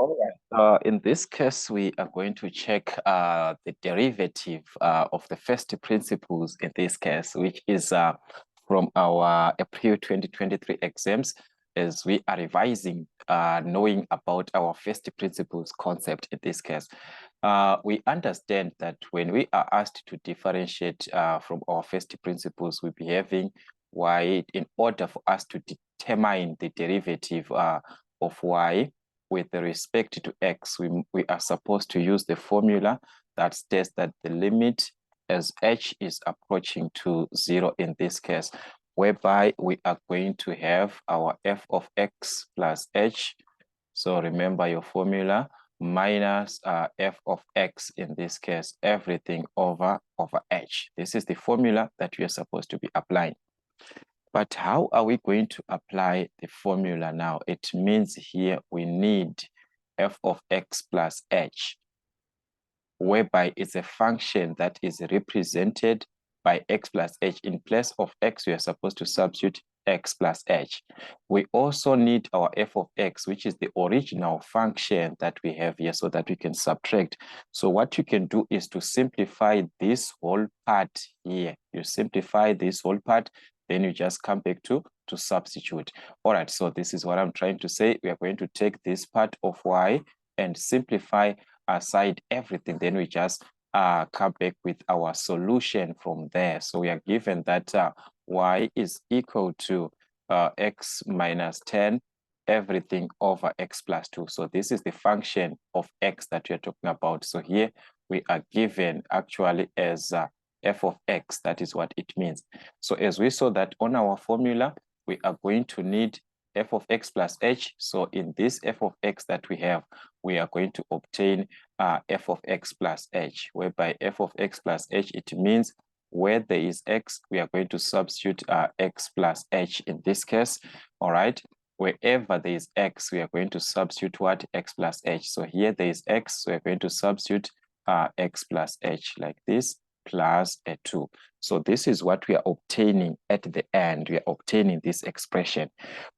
All right. In this case, we are going to check the derivative of the first principles in this case, which is from our April 2023 exams, as we are revising, knowing about our first principles concept in this case. We understand that when we are asked to differentiate from our first principles, we'll be having y in order for us to determine the derivative of y with respect to x, we are supposed to use the formula that states that the limit as h is approaching to 0 in this case, whereby we are going to have our f of x plus h. So remember your formula minus f of x in this case, everything over h. This is the formula that we are supposed to be applying. But how are we going to apply the formula now? It means here we need f of x plus h, whereby it's a function that is represented by x plus h. In place of x, we are supposed to substitute x plus h. We also need our f of x, which is the original function that we have here, so that we can subtract. So what you can do is to simplify this whole part here. You simplify this whole part, then you just come back to substitute. All right, so this is what I'm trying to say. We are going to take this part of y and simplify aside everything. Then we just come back with our solution from there. So we are given that y is equal to x minus 10, everything over x plus 2. So this is the function of x that we are talking about. So here we are given actually as f of x, that is what it means. So as we saw that on our formula, we are going to need f of x plus h. So in this f of x that we have, we are going to obtain f of x plus h, whereby f of x plus h, it means where there is x, we are going to substitute x plus h in this case. All right. Wherever there is x, we are going to substitute what? X plus h. So here there is x, so we are going to substitute x plus h like this, plus a 2. So this is what we are obtaining at the end. We are obtaining this expression.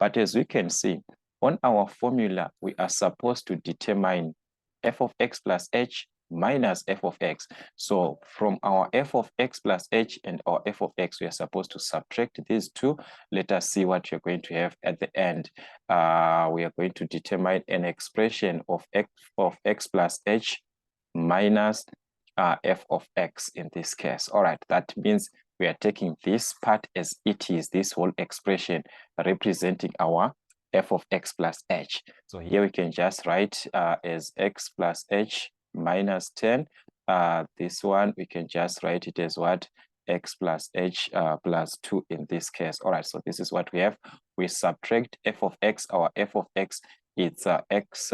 But as we can see, on our formula, we are supposed to determine f of x plus h minus f of x. So from our f of x plus h and our f of x, we are supposed to subtract these two. Let us see what you're going to have at the end. We are going to determine an expression of x plus h minus f of x in this case. All right, that means we are taking this part as it is, this whole expression representing our f of x plus h. So here we can just write as x plus h minus 10. This one, we can just write it as what? X plus h plus 2 in this case. All right, so this is what we have. We subtract f of x. Our f of x, it's x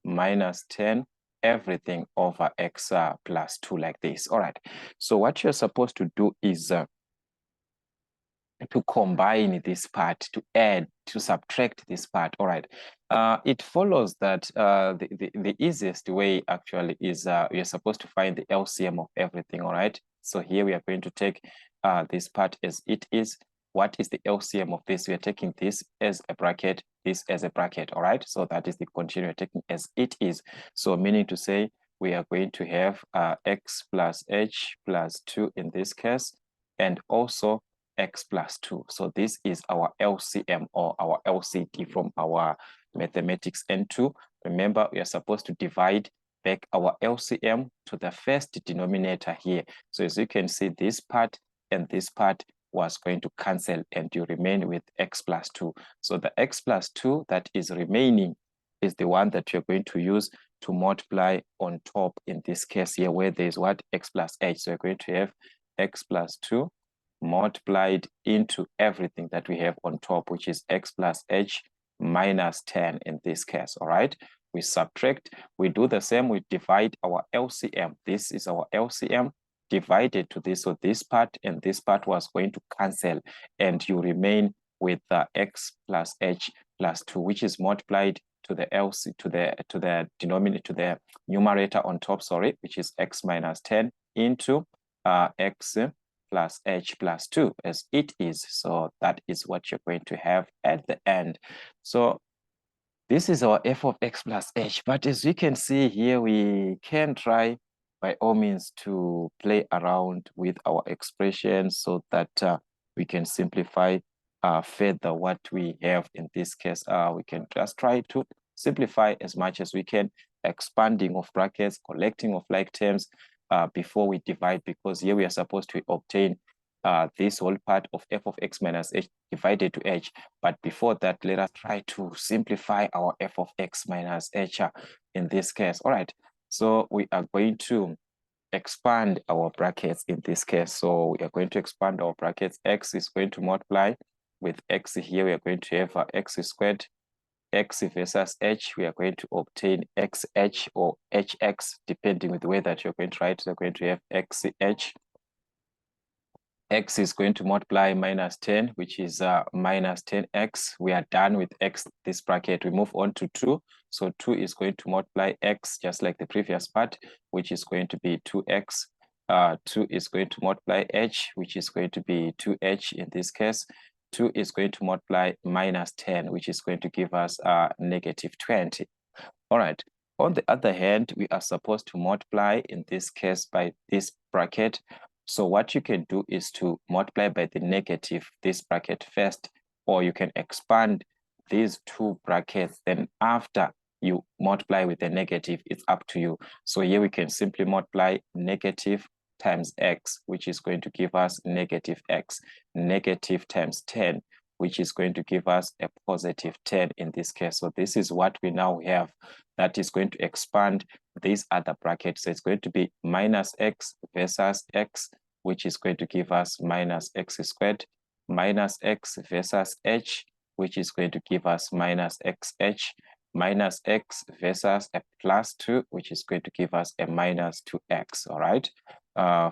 minus 10, everything over x plus 2 like this. All right, so what you're supposed to do is to combine this part, to add, to subtract this part. All right, it follows that the easiest way actually is we are supposed to find the LCM of everything. All right, so here we are going to take this part as it is. What is the LCM of this? We are taking this as a bracket, this as a bracket. All right, so that is the continuum we're taking as it is. So meaning to say we are going to have x plus h plus 2 in this case, and also x plus 2. So this is our LCM or our LCD from our mathematics N2. Remember, we are supposed to divide back our LCM to the first denominator here. So as you can see, this part and this part was going to cancel and you remain with x plus 2. So the x plus 2 that is remaining is the one that you're going to use to multiply on top in this case here, where there's what? X plus h. So you're going to have x plus 2 multiplied into everything that we have on top, which is x plus h minus 10 in this case. All right, we subtract, we do the same, we divide our LCM. This is our LCM divided to this. So this part and this part was going to cancel and you remain with x plus h plus 2, which is multiplied to the denominator, to the numerator on top, sorry, which is x minus 10 into x plus h plus 2 as it is. So that is what you're going to have at the end. So This is our f of x plus h, but as you can see here, we can try by all means to play around with our expressions so that we can simplify further what we have in this case. We can just try to simplify as much as we can, expanding of brackets, collecting of like terms before we divide, because here we are supposed to obtain this whole part of f of x minus h divided to h. But before that, let us try to simplify our f of x minus h in this case. All right, so we are going to expand our brackets in this case. So we are going to expand our brackets. X is going to multiply with x here. We are going to have x squared, x versus h. We are going to obtain xh or hx, depending with the way that you're going to write. We're going to have xh. X is going to multiply minus 10, which is minus 10x. We are done with x, this bracket. We move on to 2. So 2 is going to multiply x, just like the previous part, which is going to be 2x. 2 is going to multiply h, which is going to be 2h in this case. 2 is going to multiply minus 10, which is going to give us negative 20. All right. On the other hand, we are supposed to multiply in this case by this bracket. So what you can do is to multiply by the negative, this bracket first, or you can expand these two brackets. Then after you multiply with the negative, it's up to you. So here we can simply multiply negative times x, which is going to give us negative x, negative times 10, which is going to give us a positive 10 in this case. So this is what we now have that is going to expand these other brackets. So it's going to be minus x versus x, which is going to give us minus x squared, minus x versus h, which is going to give us minus xh, minus x versus a plus 2, which is going to give us a minus 2x, all right?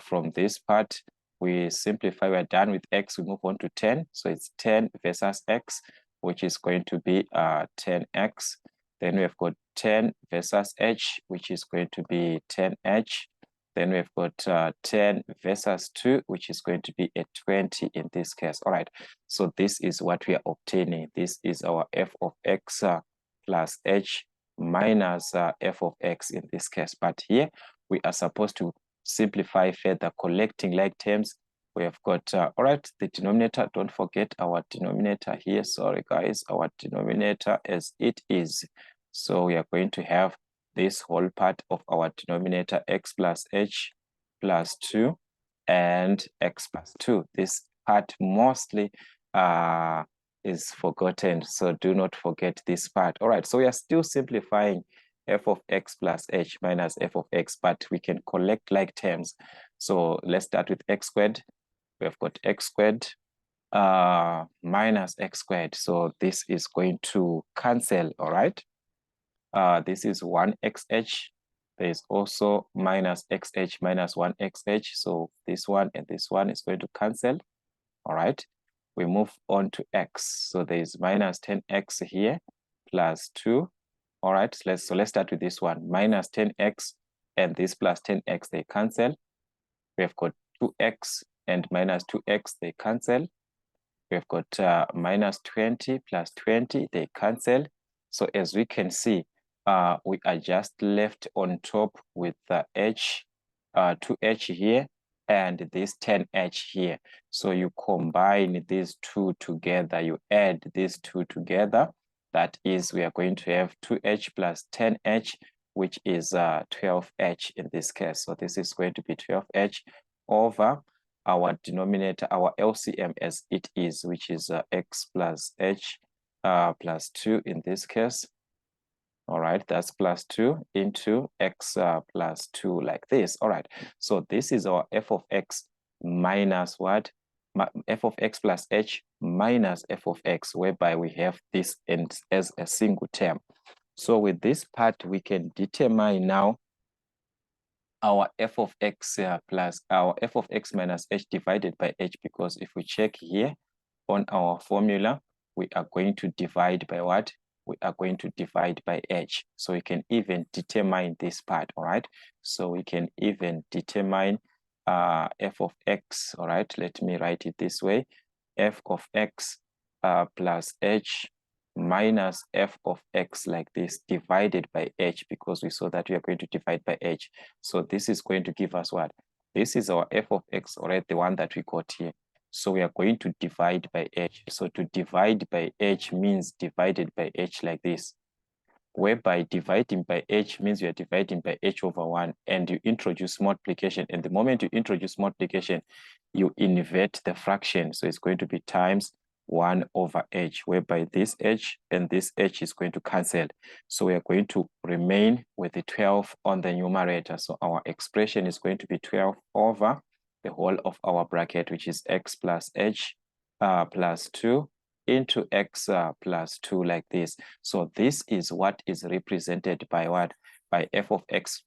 From this part, we simplify, we're done with x, we move on to 10. So it's 10 versus x, which is going to be 10x. Then we've got 10 versus h, which is going to be 10h. Then we've got 10 versus 2, which is going to be a 20 in this case. All right, so this is what we are obtaining. This is our f of x plus h minus f of x in this case. But here we are supposed to simplify further, collecting like terms. We have got, all right, the denominator, don't forget our denominator here. Sorry, guys, our denominator as it is. So we are going to have this whole part of our denominator, x plus h plus 2 and x plus 2. This part mostly is forgotten, so do not forget this part. All right, so we are still simplifying f of x plus h minus f of x, but we can collect like terms. So let's start with x squared. We have got x squared minus x squared. So this is going to cancel, all right? This is 1xh. There is also minus xh minus 1xh. So this one and this one is going to cancel, all right? We move on to x. So there is minus 10x here plus 2. All right, so let's start with this one. Minus 10x and this plus 10x, they cancel. We have got 2x and minus 2x, they cancel. We have got minus 20 plus 20, they cancel. So as we can see, we are just left on top with the h, 2h here, and this 10h here. So you combine these two together, you add these two together. That is, we are going to have 2h plus 10h, which is 12h in this case. So this is going to be 12h over our denominator, our LCM as it is, which is x plus h plus 2 in this case. All right, that's plus 2 into x plus 2 like this. All right, so this is our f of x minus what? F of x plus h minus f of x, whereby we have this as a single term. So with this part, we can determine now our f of x plus our f of x minus h divided by h, because if we check here on our formula, we are going to divide by what? We are going to divide by h. So we can even determine this part, all right? So we can even determine f of x, all right? Let me write it this way. F of x plus h minus f of x like this divided by h, because we saw that we are going to divide by h. So this is going to give us what? This is our f of x, already the one that we got here. So we are going to divide by h. So to divide by h means divided by h like this, whereby dividing by h means you are dividing by h over 1, and you introduce multiplication. And the moment you introduce multiplication, you invert the fraction. So it's going to be times 1 over h, whereby this h and this h is going to cancel. So we are going to remain with the 12 on the numerator. So our expression is going to be 12 over the whole of our bracket, which is x plus h plus 2 into x plus 2 like this. So this is what is represented by what? By f of x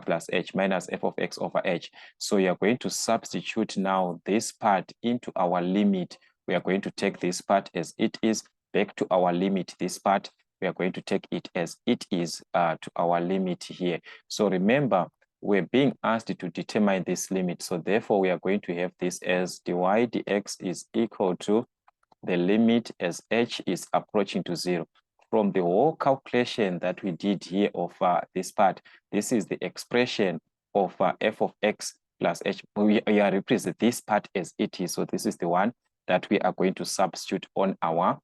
plus h minus f of x over h. So you are going to substitute now this part into our limit. We are going to take this part as it is back to our limit. This part, we are going to take it as it is to our limit here. So remember, we're being asked to determine this limit. So therefore, we are going to have this as dy dx is equal to the limit as h is approaching to 0. From the whole calculation that we did here of this part, this is the expression of f of x plus h. We are representing this part as it is. So this is the one that we are going to substitute on our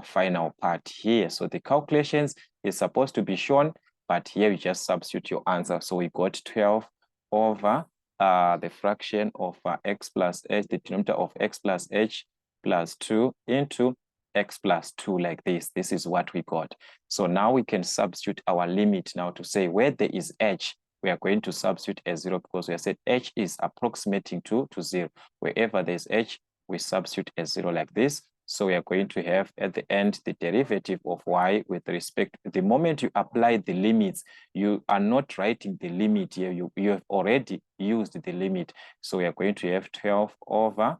final part here. So the calculations is supposed to be shown, but here you just substitute your answer. So we got 12 over the fraction of x plus h, the denominator of x plus h plus 2 into x plus 2 like this. This is what we got. So now we can substitute our limit now to say where there is h, we are going to substitute as 0, because we have said h is approximating to 0. Wherever there's h, we substitute as 0 like this. So we are going to have at the end the derivative of y with respect. The moment you apply the limits, you are not writing the limit here. You have already used the limit. So we are going to have 12 over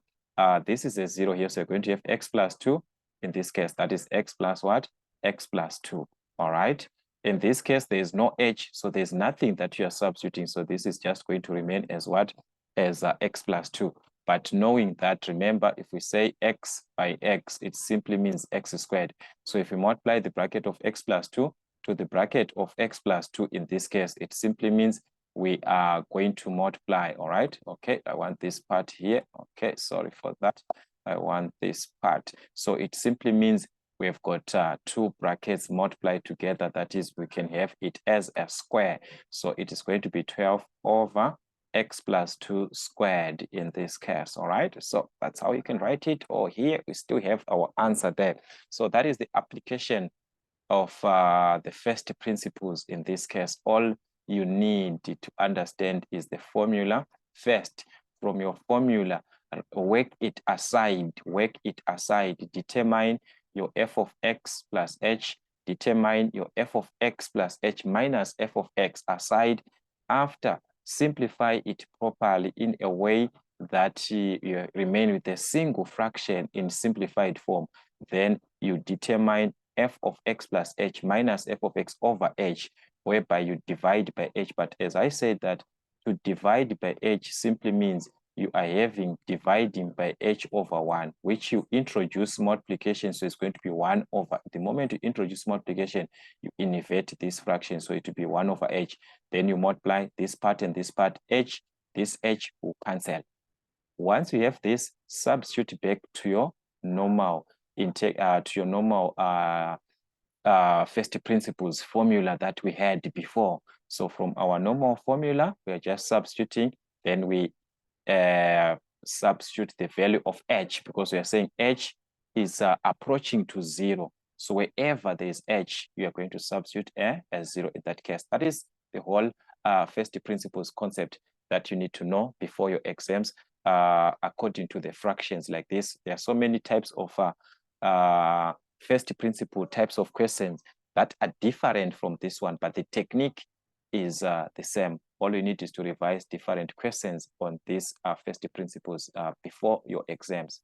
this is a 0 here, so we're going to have x plus 2. In this case, that is x plus what? X plus 2. All right. In this case, there is no h, so there's nothing that you are substituting. So this is just going to remain as what? As x plus 2. But knowing that, remember, if we say x by x, it simply means x squared. So if we multiply the bracket of x plus 2 to the bracket of x plus 2, in this case, it simply means we are going to multiply. All right. Okay, I want this part here. Okay, sorry for that. I want this part. So it simply means we've got two brackets multiplied together. That is, we can have it as a square. So it is going to be 12 over x plus 2 squared in this case. All right. So that's how you can write it. Or here we still have our answer there. So that is the application of the first principles in this case. All you need to understand is the formula first. From your formula, work it aside, determine your f of x plus h, determine your f of x plus h minus f of x aside. After, simplify it properly in a way that you remain with a single fraction in simplified form. Then you determine f of x plus h minus f of x over h, whereby you divide by h. But as I said, that to divide by h simply means you are having dividing by h over 1, which you introduce multiplication. So it's going to be 1 over, the moment you introduce multiplication, you invert this fraction. So it will be 1 over h. Then you multiply this part and this part, h, this h will cancel. Once you have this, substitute back to your normal intake, to your normal first principles formula that we had before. So from our normal formula, we are just substituting, then we substitute the value of h, because we are saying h is approaching to 0. So wherever there is h, you are going to substitute a 0 in that case. That is the whole first principles concept that you need to know before your exams. According to the fractions like this, there are so many types of first principle types of questions that are different from this one, but the technique is the same. All you need is to revise different questions on these first principles before your exams.